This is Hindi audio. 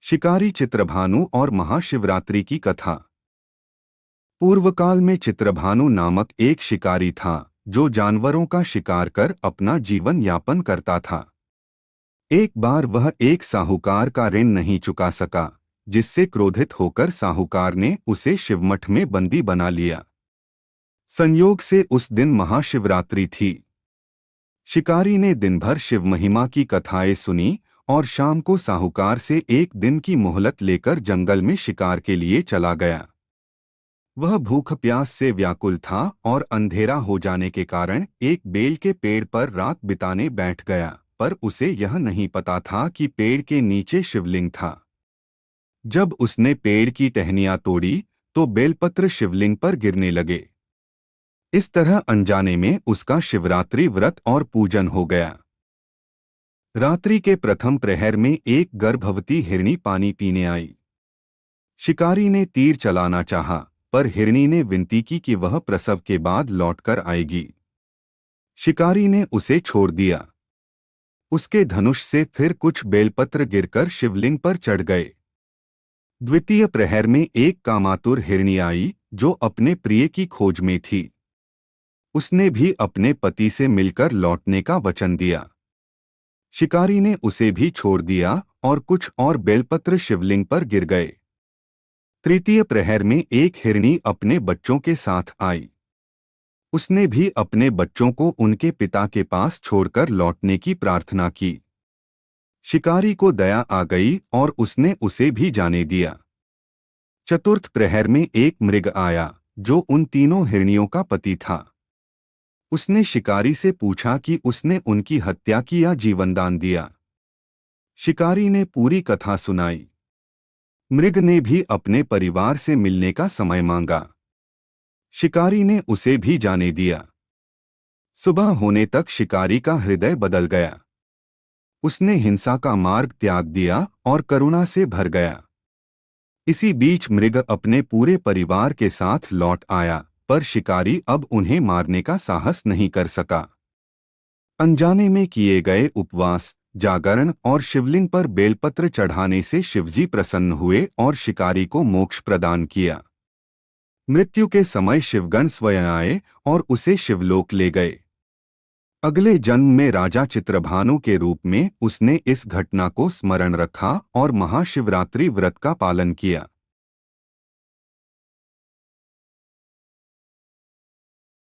शिकारी चित्रभानु और महाशिवरात्रि की कथा। पूर्वकाल में चित्रभानु नामक एक शिकारी था जो जानवरों का शिकार कर अपना जीवन यापन करता था। एक बार वह एक साहूकार का ऋण नहीं चुका सका, जिससे क्रोधित होकर साहूकार ने उसे शिवमठ में बंदी बना लिया। संयोग से उस दिन महाशिवरात्रि थी। शिकारी ने दिन भर शिव महिमा की कथाएं सुनी और शाम को साहूकार से एक दिन की मोहलत लेकर जंगल में शिकार के लिए चला गया। वह भूख प्यास से व्याकुल था और अंधेरा हो जाने के कारण एक बेल के पेड़ पर रात बिताने बैठ गया, पर उसे यह नहीं पता था कि पेड़ के नीचे शिवलिंग था। जब उसने पेड़ की टहनियां तोड़ी तो बेलपत्र शिवलिंग पर गिरने लगे। इस तरह अनजाने में उसका शिवरात्रि व्रत और पूजन हो गया। रात्रि के प्रथम प्रहर में एक गर्भवती हिरणी पानी पीने आई। शिकारी ने तीर चलाना चाहा, पर हिरणी ने विनती की कि वह प्रसव के बाद लौटकर आएगी। शिकारी ने उसे छोड़ दिया। उसके धनुष से फिर कुछ बेलपत्र गिरकर शिवलिंग पर चढ़ गए। द्वितीय प्रहर में एक कामातुर हिरणी आई जो अपने प्रिय की खोज में थी। उसने भी अपने पति से मिलकर लौटने का वचन दिया। शिकारी ने उसे भी छोड़ दिया और कुछ और बेलपत्र शिवलिंग पर गिर गए। तृतीय प्रहर में एक हिरणी अपने बच्चों के साथ आई। उसने भी अपने बच्चों को उनके पिता के पास छोड़कर लौटने की प्रार्थना की। शिकारी को दया आ गई और उसने उसे भी जाने दिया। चतुर्थ प्रहर में एक मृग आया जो उन तीनों हिरनियों का पति था। उसने शिकारी से पूछा कि उसने उनकी हत्या की या जीवनदान दिया। शिकारी ने पूरी कथा सुनाई। मृग ने भी अपने परिवार से मिलने का समय मांगा। शिकारी ने उसे भी जाने दिया। सुबह होने तक शिकारी का हृदय बदल गया। उसने हिंसा का मार्ग त्याग दिया और करुणा से भर गया। इसी बीच मृग अपने पूरे परिवार के साथ लौट आया, पर शिकारी अब उन्हें मारने का साहस नहीं कर सका। अनजाने में किए गए उपवास, जागरण और शिवलिंग पर बेलपत्र चढ़ाने से शिवजी प्रसन्न हुए और शिकारी को मोक्ष प्रदान किया। मृत्यु के समय शिवगण स्वयं आए और उसे शिवलोक ले गए। अगले जन्म में राजा चित्रभानु के रूप में उसने इस घटना को स्मरण रखा और महाशिवरात्रि व्रत का पालन किया।